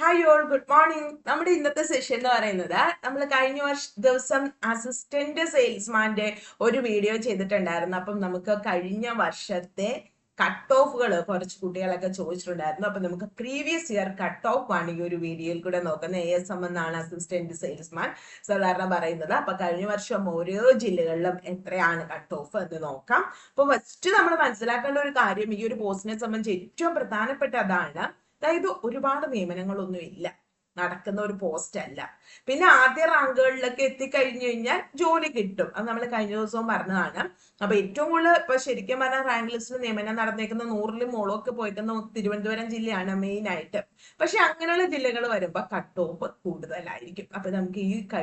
Hi all, good morning. നമ്മുടെ ഇന്നത്തെ session എന്ന് പറയുന്നത് നമ്മൾ കഴിഞ്ഞ ദിവസം അസിസ്റ്റന്റ് സെയിൽസ്മാന്റെ ഒരു വീഡിയോ ചെയ്തിട്ടുണ്ടായിരുന്നു. അപ്പം നമുക്ക് കഴിഞ്ഞ വർഷത്തെ കട്ട് ഓഫുകൾ കുറച്ച് കുട്ടികളൊക്കെ ചോദിച്ചിട്ടുണ്ടായിരുന്നു. അപ്പൊ നമുക്ക് പ്രീവിയസ് ഇയർ കട്ട് ഓഫ് ആണ് ഈ ഒരു വീഡിയോയിൽ കൂടെ നോക്കുന്നത്. ASM എന്നാണ് അസിസ്റ്റന്റ് സെയിൽസ്മാൻ സാധാരണ പറയുന്നത്. അപ്പൊ കഴിഞ്ഞ വർഷം ഓരോ ജില്ലകളിലും എത്രയാണ് കട്ട് ഓഫ് എന്ന് നോക്കാം. അപ്പൊ ഫസ്റ്റ് നമ്മൾ മനസ്സിലാക്കേണ്ട ഒരു കാര്യം, ഈ ഒരു പോസ്റ്റിനെ സംബന്ധിച്ച് ഏറ്റവും പ്രധാനപ്പെട്ട അതാണ്, അതായത് ഒരുപാട് നിയമനങ്ങളൊന്നും ഇല്ല, നടക്കുന്ന ഒരു പോസ്റ്റ് അല്ല. പിന്നെ ആദ്യ റാങ്കുകളിലൊക്കെ എത്തിക്കഴിഞ്ഞു കഴിഞ്ഞാൽ ജോലി കിട്ടും. അത് നമ്മൾ കഴിഞ്ഞ ദിവസവും പറഞ്ഞതാണ്. അപ്പൊ ഏറ്റവും കൂടുതൽ ഇപ്പൊ ശരിക്കും പറഞ്ഞാൽ റാങ്ക് ലിസ്റ്റിൽ നിയമനം നടന്നേക്കുന്ന 100-ലും മോളൊക്കെ പോയിക്കുന്ന തിരുവനന്തപുരം ജില്ലയാണ് മെയിൻ ആയിട്ട്. പക്ഷെ അങ്ങനെയുള്ള ജില്ലകൾ വരുമ്പോൾ കട്ട് ഓഫ് കൂടുതലായിരിക്കും. അപ്പൊ നമുക്ക്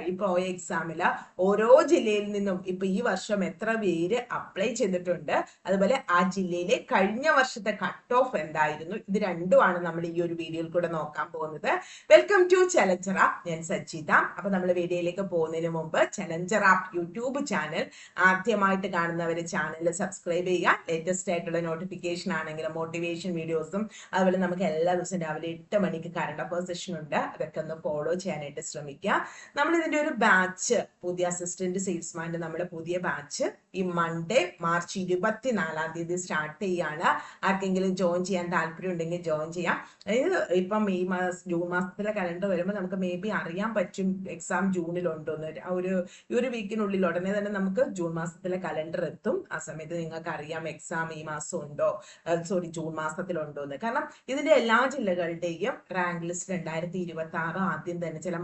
ഈ പോയ എക്സാമില് ഓരോ ജില്ലയിൽ നിന്നും ഇപ്പൊ ഈ വർഷം എത്ര പേര് അപ്ലൈ ചെയ്തിട്ടുണ്ട്, അതുപോലെ ആ ജില്ലയിലെ കഴിഞ്ഞ വർഷത്തെ കട്ട് ഓഫ് എന്തായിരുന്നു, ഇത് രണ്ടുമാണ് നമ്മൾ ഈ ഒരു വീഡിയോയിൽ കൂടെ നോക്കാൻ പോകുന്നത്. Welcome to Challenger app. ഞാൻ സജിത. അപ്പൊ നമ്മൾ വീഡിയോയിലേക്ക് പോകുന്നതിന് മുമ്പ് ചലഞ്ചർ ആപ്പ് യൂട്യൂബ് ചാനൽ ആദ്യമായിട്ട് കാണുന്നവര് ചാനൽ സബ്സ്ക്രൈബ് ചെയ്യുക. ലേറ്റസ്റ്റ് ആയിട്ടുള്ള നോട്ടിഫിക്കേഷൻ ആണെങ്കിലും മോട്ടിവേഷൻ വീഡിയോസും, അതുപോലെ നമുക്ക് എല്ലാ ദിവസവും രാവിലെ 8 മണിക്ക് കറണ്ട് അഫയർ സെഷൻ ഉണ്ട്. അതൊക്കെ ഒന്ന് ഫോളോ ചെയ്യാനായിട്ട് ശ്രമിക്കുക. നമ്മൾ ഇതിന്റെ ഒരു ബാച്ച്, പുതിയ അസിസ്റ്റന്റ് സെയിൽസ്മാന്റെ നമ്മുടെ പുതിയ ബാച്ച് ഈ മൺഡേ മാർച്ച് 24-ാം തീയതി സ്റ്റാർട്ട് ചെയ്യാണ്. ആർക്കെങ്കിലും ജോയിൻ ചെയ്യാൻ താല്പര്യം ഉണ്ടെങ്കിൽ ജോയിൻ ചെയ്യാം. അതായത് ഇപ്പം ഈ ജൂൺ മാസത്തിലെ കലണ്ടർ വരുമ്പോൾ നമുക്ക് മേ ബി അറിയാൻ പറ്റും എക്സാം ജൂണിലുണ്ടോന്ന്. ഈ ഒരു വീക്കിനുള്ളിൽ ഉടനെ തന്നെ നമുക്ക് ജൂൺ മാസത്തിലെ കലണ്ടർ എത്തും. ആ സമയത്ത് നിങ്ങൾക്ക് അറിയാം എക്സാം ഈ മാസം ഉണ്ടോ, ജൂൺ മാസത്തിലുണ്ടോന്ന്. കാരണം ഇതിന്റെ എല്ലാ ജില്ലകളുടെയും റാങ്ക് ലിസ്റ്റ് 2026 ആദ്യം തന്നെ, ചില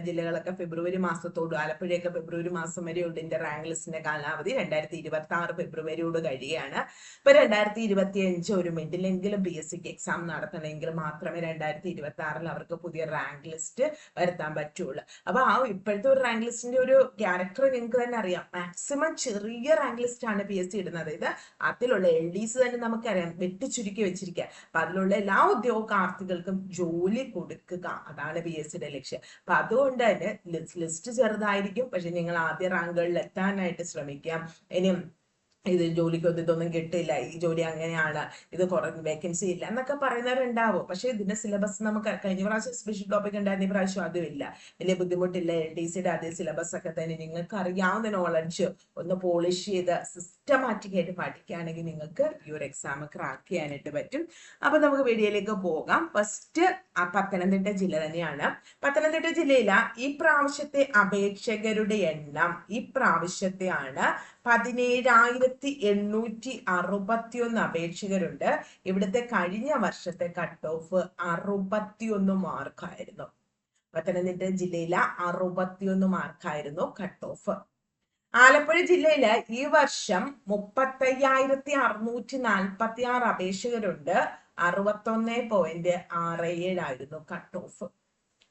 ജില്ലകളൊക്കെ ഫെബ്രുവരി മാസത്തോട്, ആലപ്പുഴയൊക്കെ ഫെബ്രുവരി മാസം വരെ ഉണ്ട് ഇതിന്റെ റാങ്ക് ലിസ്റ്റിന്റെ കാലാവധി. 2026 ഫെബ്രുവരിയോട് കഴിയുകയാണ്. ഇപ്പൊ 2025 ഒരു മിഡിലെങ്കിലും PSCക്ക് എക്സാം നടത്തണമെങ്കിൽ മാത്രമേ 2026 അവർക്ക് പുതിയ റാങ്ക് ലിസ്റ്റ് വരുത്താൻ പറ്റുള്ളൂ. അപ്പൊ ഇപ്പോഴത്തെ ഒരു റാങ്ക് ലിസ്റ്റിന്റെ ഒരു ക്യാരക്ടർ നിങ്ങൾക്ക് തന്നെ അറിയാം. മാക്സിമം ചെറിയ റാങ്ക് ലിസ്റ്റ് ആണ് PSC ഇടുന്നത്. ഇത് അതിലുള്ള LDC തന്നെ നമുക്കറിയാം വെട്ടിച്ചുരുക്കി വെച്ചിരിക്കുക. അപ്പൊ അതിലുള്ള എല്ലാ ഉദ്യോഗാർത്ഥികൾക്കും ജോലി കൊടുക്കുക, അതാണ് PSCയുടെ ലക്ഷ്യം. അപ്പൊ അതുകൊണ്ട് തന്നെ ലിസ്റ്റ് ചെറുതായിരിക്കും, പക്ഷെ നിങ്ങൾ ആദ്യ റാങ്കുകളിൽ എത്താനായിട്ട് ശ്രമിക്കാം. ഇനിയും ഇത് ജോലിക്കൊന്നും ഇതൊന്നും കിട്ടില്ല, ഈ ജോലി അങ്ങനെയാണ്, ഇത് വേക്കൻസി ഇല്ല എന്നൊക്കെ പറയുന്നവരുണ്ടാവും. പക്ഷെ ഇതിന്റെ സിലബസ് നമുക്ക് കഴിഞ്ഞ പ്രാവശ്യം സ്പെഷ്യൽ ടോപ്പിക് ഉണ്ടായിരുന്ന ഈ പ്രാവശ്യം അതുമില്ല. വലിയ ബുദ്ധിമുട്ടില്ല. LDCയുടെ അതേ സിലബസ് ഒക്കെ തന്നെ നിങ്ങൾക്ക് അറിയാവുന്ന നോളജ് ഒന്ന് പോളിഷ് ചെയ്ത് സിസ്റ്റമാറ്റിക് ആയിട്ട് പഠിക്കുകയാണെങ്കിൽ നിങ്ങൾക്ക് ഈ ഒരു എക്സാം ക്രാക്ക് ചെയ്യാനായിട്ട് പറ്റും. അപ്പൊ നമുക്ക് വീഡിയോയിലേക്ക് പോകാം. ഫസ്റ്റ് പത്തനംതിട്ട ജില്ല തന്നെയാണ്. പത്തനംതിട്ട ജില്ലയിലെ ഈ പ്രാവശ്യത്തെ അപേക്ഷകരുടെ എണ്ണം ഈ പ്രാവശ്യത്തെ ആണ് 17,861 അപേക്ഷകരുണ്ട്. ഇവിടുത്തെ കഴിഞ്ഞ വർഷത്തെ കട്ട് ഓഫ് 61 മാർക്കായിരുന്നു. പത്തനംതിട്ട ജില്ലയിലെ 61 മാർക്കായിരുന്നു കട്ട് ഓഫ്. ആലപ്പുഴ ജില്ലയില് ഈ വർഷം 35,646 അപേക്ഷകരുണ്ട്. 61.67 ആയിരുന്നു കട്ട് ഓഫ്.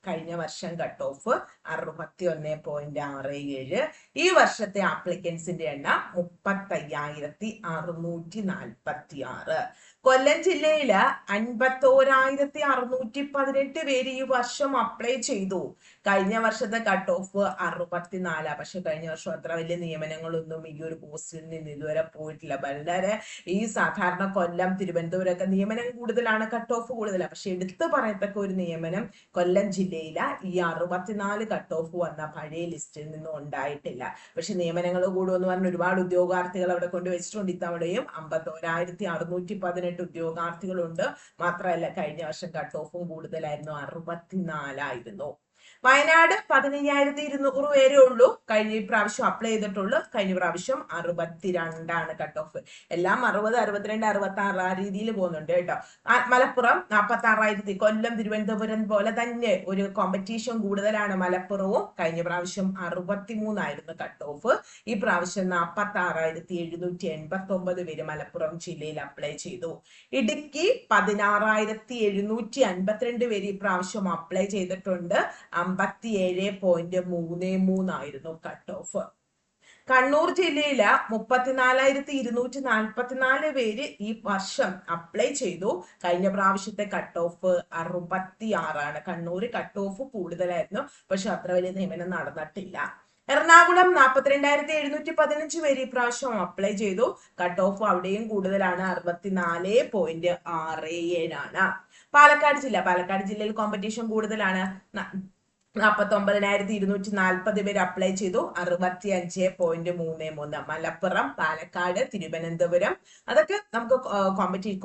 കഴിഞ്ഞ വർഷം കട്ട് ഓഫ് 61.67. ഈ വർഷത്തെ ആപ്ലിക്കൻസിന്റെ എണ്ണം 35,646. കൊല്ലം ജില്ലയില് 51,618 പേര് ഈ വർഷം അപ്ലൈ ചെയ്തു. കഴിഞ്ഞ വർഷത്തെ കട്ട് ഓഫ് 64. പക്ഷെ കഴിഞ്ഞ വർഷം അത്ര വലിയ നിയമനങ്ങളൊന്നും ഈ ഒരു പോസ്റ്റിൽ നിന്ന് ഇതുവരെ പോയിട്ടില്ല. വളരെ ഈ സാധാരണ കൊല്ലം, തിരുവനന്തപുരം ഒക്കെ നിയമനം കൂടുതലാണ്, കട്ട് ഓഫ് കൂടുതലാണ്. പക്ഷെ എടുത്തു പറയത്തക്ക ഒരു നിയമനം കൊല്ലം ജില്ലയിലെ ഈ 64 കട്ട് ഓഫ് വന്ന പഴയ ലിസ്റ്റിൽ നിന്നും ഉണ്ടായിട്ടില്ല. പക്ഷെ നിയമനങ്ങൾ കൂടുമെന്ന് പറഞ്ഞ ഒരുപാട് ഉദ്യോഗാർത്ഥികൾ അവിടെ കൊണ്ടുവച്ചിട്ടുണ്ട്. ഇത്തവണയും 51,618 ഉദ്യോഗാർത്ഥികളുണ്ട്. മാത്രമല്ല കഴിഞ്ഞ വർഷം കട്ട് ഓഫും കൂടുതലായിരുന്നു, 64 ആയിരുന്നു. വയനാട് 15,200 പേരേ ഉള്ളൂ കഴിഞ്ഞ പ്രാവശ്യം അപ്ലൈ ചെയ്തിട്ടുള്ളൂ. കഴിഞ്ഞ പ്രാവശ്യം 62 കട്ട് ഓഫ്. എല്ലാം 60, 62, 66 ആ രീതിയിൽ പോകുന്നുണ്ട് കേട്ടോ. മലപ്പുറം 46,000. കൊല്ലം, തിരുവനന്തപുരം പോലെ തന്നെ ഒരു കോമ്പറ്റീഷൻ കൂടുതലാണ് മലപ്പുറവും. കഴിഞ്ഞ പ്രാവശ്യം 63 ആയിരുന്നു കട്ട് ഓഫ്. ഈ പ്രാവശ്യം 46,789 പേര് മലപ്പുറം ജില്ലയിൽ അപ്ലൈ ചെയ്തു. ഇടുക്കി 16,752 പേര് ഈ പ്രാവശ്യം അപ്ലൈ ചെയ്തിട്ടുണ്ട്. 57.33 ആയിരുന്നു കട്ട് ഓഫ്. കണ്ണൂർ ജില്ലയില് 34,244 പേര് ഈ വർഷം അപ്ലൈ ചെയ്തു. കഴിഞ്ഞ പ്രാവശ്യത്തെ cut off 66. Kannur cut off കൂടുതലായിരുന്നു, പക്ഷെ അത്ര വലിയ നിയമനം നടന്നിട്ടില്ല. എറണാകുളം 42,715 പേര് ഈ പ്രാവശ്യം അപ്ലൈ ചെയ്തു. കട്ട് ഓഫ് അവിടെയും കൂടുതലാണ്, 64.67 ആണ്. പാലക്കാട് ജില്ലയിൽ കോമ്പറ്റീഷൻ കൂടുതലാണ്. 49,240 പേര് അപ്ലൈ ചെയ്തു, 65.33. മലപ്പുറം, പാലക്കാട്, തിരുവനന്തപുരം അതൊക്കെ നമുക്ക്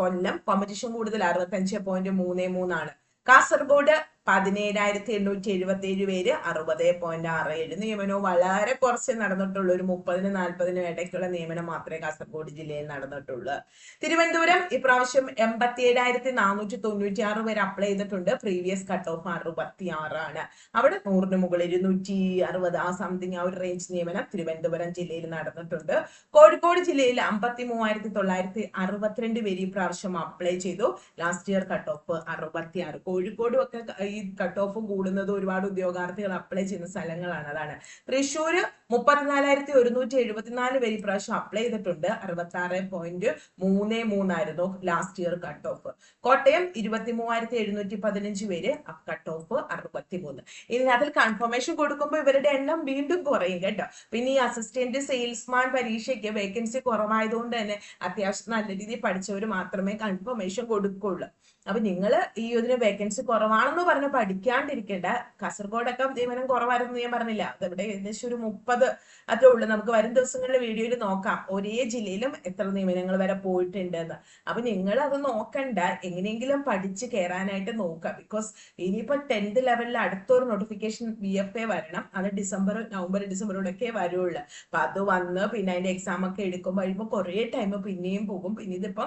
കൊല്ലം കോമ്പറ്റീഷൻ കൂടുതൽ 65.33 ആണ്. കാസർഗോഡ് 17,877 പേര്, 60.67. നിയമനവും വളരെ കുറച്ച് നടന്നിട്ടുള്ളൂ. ഒരു 30-40 ഇടയ്ക്കുള്ള നിയമനം മാത്രമേ കാസർഗോഡ് ജില്ലയിൽ നടന്നിട്ടുള്ളൂ. തിരുവനന്തപുരം ഇപ്രാവശ്യം 87,496 പേര് അപ്ലൈ ചെയ്തിട്ടുണ്ട്. പ്രീവിയസ് കട്ട് ഓഫ് 66 ആണ്. അവിടെ 100 മുകളിൽ 260 ആ സംതിങ് ആ ഒരു റേഞ്ച് നിയമനം തിരുവനന്തപുരം ജില്ലയിൽ നടന്നിട്ടുണ്ട്. കോഴിക്കോട് ജില്ലയിൽ 53,962 പേര് ഈ പ്രാവശ്യം അപ്ലൈ ചെയ്തു. Last year cut off 66. കോഴിക്കോടും ഒക്കെ ഈ കട്ട് ഓഫ് കൂടുന്നത് ഒരുപാട് ഉദ്യോഗാർത്ഥികൾ അപ്ലൈ ചെയ്യുന്ന സ്ഥലങ്ങളാണ്. അതാണ്. തൃശ്ശൂര് 34,174 പേര് ഈ പ്രാവശ്യം അപ്ലൈ ചെയ്തിട്ടുണ്ട്. 66.33 ആയിരുന്നു last year cut off. Kottayam 23,715 പേര്, കട്ട് ഓഫ് 63. ഇനി അതിൽ കൺഫർമേഷൻ കൊടുക്കുമ്പോൾ ഇവരുടെ എണ്ണം വീണ്ടും കുറയും കേട്ടോ. പിന്നെ ഈ അസിസ്റ്റന്റ് സെയിൽസ്മാൻ പരീക്ഷയ്ക്ക് വേക്കൻസി കുറവായതുകൊണ്ട് തന്നെ അത്യാവശ്യം നല്ല രീതിയിൽ പഠിച്ചവർ മാത്രമേ കൺഫർമേഷൻ കൊടുക്കുള്ളൂ. അപ്പൊ നിങ്ങൾ ഈ ഇതിന് വേക്കൻസി കുറവാണെന്ന് പറഞ്ഞ് പഠിക്കാണ്ടിരിക്കേണ്ട. കാസർഗോഡൊക്കെ നിയമനം കുറവായിരുന്നു ഞാൻ പറഞ്ഞില്ല. അതിവിടെ ഏകദേശം ഒരു 30 അതേ ഉള്ളൂ. നമുക്ക് വരും ദിവസങ്ങളിലെ വീഡിയോയിൽ നോക്കാം ഒരേ ജില്ലയിലും എത്ര നിയമനങ്ങൾ വരെ പോയിട്ടുണ്ടെന്ന്. അപ്പൊ നിങ്ങൾ അത് നോക്കണ്ട, എങ്ങനെയെങ്കിലും പഠിച്ച് കയറാനായിട്ട് നോക്കുക. ബിക്കോസ് ഇനിയിപ്പോ 10th ലെവലിൽ അടുത്തൊരു നോട്ടിഫിക്കേഷൻ VFA വരണം. അത് നവംബർ ഡിസംബറോടൊക്കെ വരുള്ളൂ. അപ്പൊ അത് വന്ന് പിന്നെ അതിന്റെ എക്സാം ഒക്കെ എടുക്കുമ്പോൾ കുറെ ടൈം പിന്നെയും പോകും. പിന്നെ ഇതിപ്പോ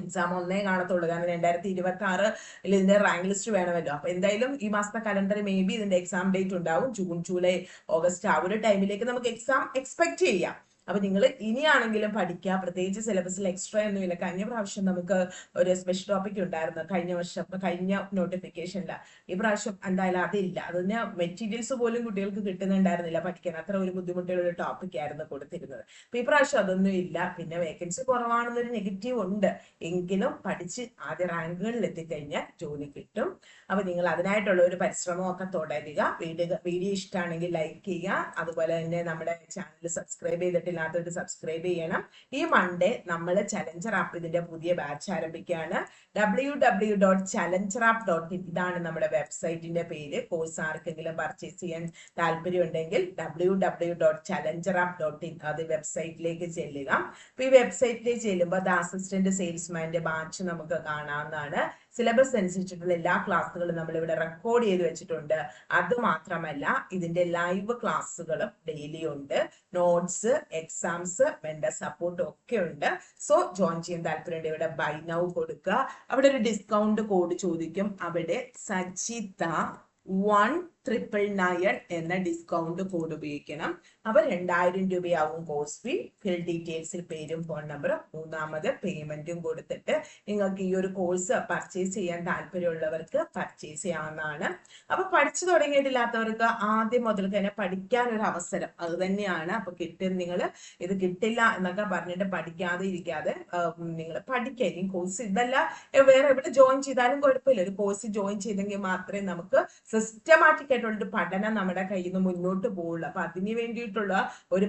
എക്സാം ഒന്നേ കാണത്തുള്ളൂ. കാരണം 2026 ഇതിന്റെ റാങ്ക് ലിസ്റ്റ് വേണമല്ലോ. അപ്പൊ എന്തായാലും ഈ മാസത്തെ കലണ്ടർ മേ ബി ഇതിന്റെ എക്സാം ഡേറ്റ് ഉണ്ടാവും. ജൂൺ, ജൂലൈ, ഓഗസ്റ്റ് ആ ഒരു ടൈമിലേക്ക് നമുക്ക് എക്സാം എക്സ്പെക്ട് ചെയ്യാം. അപ്പൊ നിങ്ങൾ ഇനിയാണെങ്കിലും പഠിക്കുക. പ്രത്യേകിച്ച് സിലബസിൽ എക്സ്ട്രാ ഒന്നുമില്ല. കഴിഞ്ഞ പ്രാവശ്യം നമുക്ക് ഒരു സ്പെഷ്യൽ ടോപ്പിക് ഉണ്ടായിരുന്നു കഴിഞ്ഞ നോട്ടിഫിക്കേഷനില്ല. ഈ പ്രാവശ്യം എന്തായാലും അതില്ല. അതിന് മെറ്റീരിയൽസ് പോലും കുട്ടികൾക്ക് കിട്ടുന്നുണ്ടായിരുന്നില്ല പഠിക്കാൻ. അത്ര ഒരു ബുദ്ധിമുട്ടുള്ള ഒരു ടോപ്പിക് ആയിരുന്നു കൊടുത്തിരുന്നത്. അപ്പൊ ഈ പ്രാവശ്യം അതൊന്നും ഇല്ല. പിന്നെ വേക്കൻസി കുറവാണെന്നൊരു നെഗറ്റീവ് ഉണ്ട്. എങ്കിലും പഠിച്ച് ആദ്യ റാങ്കുകളിൽ എത്തിക്കഴിഞ്ഞാൽ ജോലി കിട്ടും. അപ്പൊ നിങ്ങൾ അതിനായിട്ടുള്ള ഒരു പരിശ്രമമൊക്കെ തുടരുക. വീഡിയോ ഇഷ്ടമാണെങ്കിൽ ലൈക്ക് ചെയ്യുക. അതുപോലെ തന്നെ നമ്മുടെ ചാനൽ സബ്സ്ക്രൈബ് ചെയ്തിട്ട് സബ്സ്ക്രൈബ് ചെയ്യണം. ഈ മൺഡേ നമ്മൾ ചലഞ്ചർ ആപ്പ് ഇതിന്റെ പുതിയ ബാച്ച് ആരംഭിക്കുകയാണ്. www.challengerApp.in ഇതാണ് നമ്മുടെ വെബ്സൈറ്റിന്റെ പേര്. കോഴ്സ് ആർക്കെങ്കിലും പർച്ചേസ് ചെയ്യാൻ താല്പര്യം ഉണ്ടെങ്കിൽ www.challengerApp.in അത് വെബ്സൈറ്റിലേക്ക് ചെല്ലുക. അപ്പൊ ഈ വെബ്സൈറ്റിലേക്ക് ചെല്ലുമ്പോൾ ദ അസിസ്റ്റന്റ് സെയിൽസ്മാന്റെ ബാച്ച് നമുക്ക് കാണാവുന്നതാണ്. സിലബസ് അനുസരിച്ചിട്ടുള്ള എല്ലാ ക്ലാസ്സുകളും നമ്മൾ ഇവിടെ റെക്കോർഡ് ചെയ്ത് വെച്ചിട്ടുണ്ട്. അത് മാത്രമല്ല ഇതിന്റെ ലൈവ് ക്ലാസ്സുകളും ഡെയിലി ഉണ്ട്. നോട്ട്സ്, എക്സാംസ്, മെന്റർ സപ്പോർട്ട് ഒക്കെ ഉണ്ട്. സോ ജോയിൻ ചെയ്യാൻ താല്പര്യമുണ്ട് ഇവിടെ ബൈ നൗ കൊടുക്കുക. അവിടെ ഒരു ഡിസ്കൗണ്ട് കോഡ് ചോദിക്കും. അവിടെ സജിത 1999 എന്ന ഡിസ്കൗണ്ട് കോഡ് ഉപയോഗിക്കണം. അപ്പൊ 2000 രൂപയാവും കോഴ്സ് ഫീ. ഫിൽ ഡീറ്റെയിൽസിൽ പേരും ഫോൺ നമ്പറും 3ാമത് പേയ്മെന്റും കൊടുത്തിട്ട് നിങ്ങൾക്ക് ഈ ഒരു കോഴ്സ് പർച്ചേസ് ചെയ്യാൻ താല്പര്യമുള്ളവർക്ക് പർച്ചേസ് ചെയ്യാവുന്നതാണ്. അപ്പൊ പഠിച്ചു തുടങ്ങിയിട്ടില്ലാത്തവർക്ക് ആദ്യം മുതൽ തന്നെ പഠിക്കാൻ ഒരു അവസരം അത് തന്നെയാണ്. അപ്പൊ നിങ്ങൾ ഇത് കിട്ടില്ല എന്നൊക്കെ പറഞ്ഞിട്ട് പഠിക്കാതെ ഇരിക്കാതെ നിങ്ങൾ പഠിക്കുക. ഈ കോഴ്സ് ഇതല്ല വേറെ എവിടെ ജോയിൻ ചെയ്താലും കുഴപ്പമില്ല. ഒരു കോഴ്സ് ജോയിൻ ചെയ്തെങ്കിൽ മാത്രമേ നമുക്ക് സിസ്റ്റമാറ്റിക് ആയിട്ടുള്ള പഠനം നമ്മുടെ കയ്യിൽ നിന്ന് മുന്നോട്ട് പോകുള്ളൂ. അപ്പൊ അതിന് വേണ്ടിയിട്ടുള്ള ഒരു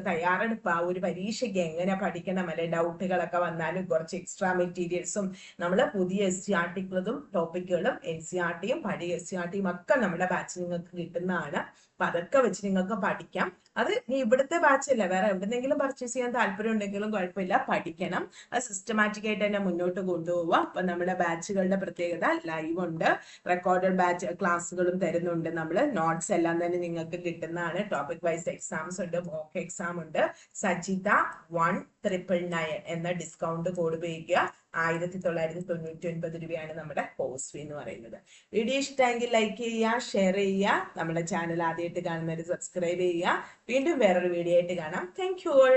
തയ്യാറെടുപ്പ്, ആ ഒരു പരീക്ഷയ്ക്ക് എങ്ങനെ പഠിക്കണം, അല്ലെ ഡൗട്ടുകളൊക്കെ വന്നാലും കുറച്ച് എക്സ്ട്രാ മെറ്റീരിയൽസും നമ്മൾ പുതിയ SCRTകളും ടോപ്പിക്കുകളും NCRTയും പഴയ SCRTയും ഒക്കെ നമ്മുടെ ബാച്ചിൽ നിങ്ങൾക്ക് കിട്ടുന്നതാണ്. അപ്പൊ അതൊക്കെ വെച്ച് നിങ്ങൾക്ക് പഠിക്കാം. അത് ഇവിടുത്തെ ബാച്ച് അല്ല, വേറെ എവിടെന്നെങ്കിലും പർച്ചേസ് ചെയ്യാൻ താല്പര്യം ഉണ്ടെങ്കിലും കുഴപ്പമില്ല, പഠിക്കണം. അത് സിസ്റ്റമാറ്റിക് ആയിട്ട് തന്നെ മുന്നോട്ട് കൊണ്ടുപോവുക. അപ്പൊ നമ്മുടെ ബാച്ചുകളുടെ പ്രത്യേകത ലൈവ് ഉണ്ട്, റെക്കോർഡഡ് ബാച്ച് ക്ലാസ്സുകളും തരുന്നുണ്ട്. നമ്മൾ നോട്ട്സ് എല്ലാം തന്നെ നിങ്ങൾക്ക് കിട്ടുന്നതാണ്. ടോപ്പിക് വൈസ് എക്സാംസ് ഉണ്ട്, മോക്ക് എക്സാം ഉണ്ട്. സജിത 1999 എന്ന ഡിസ്കൗണ്ട് കോഡ് ഉപയോഗിക്കുക. 1999 രൂപയാണ് നമ്മുടെ കോഴ്സ് ഫീ എന്ന് പറയുന്നത്. വീഡിയോ ഇഷ്ടമെങ്കിൽ ലൈക്ക് ചെയ്യുക, ഷെയർ ചെയ്യുക. നമ്മുടെ ചാനൽ ആദ്യമായിട്ട് കാണുന്നവർ സബ്സ്ക്രൈബ് ചെയ്യുക. വീണ്ടും വേറൊരു വീഡിയോ ആയിട്ട് കാണാം. Thank you all.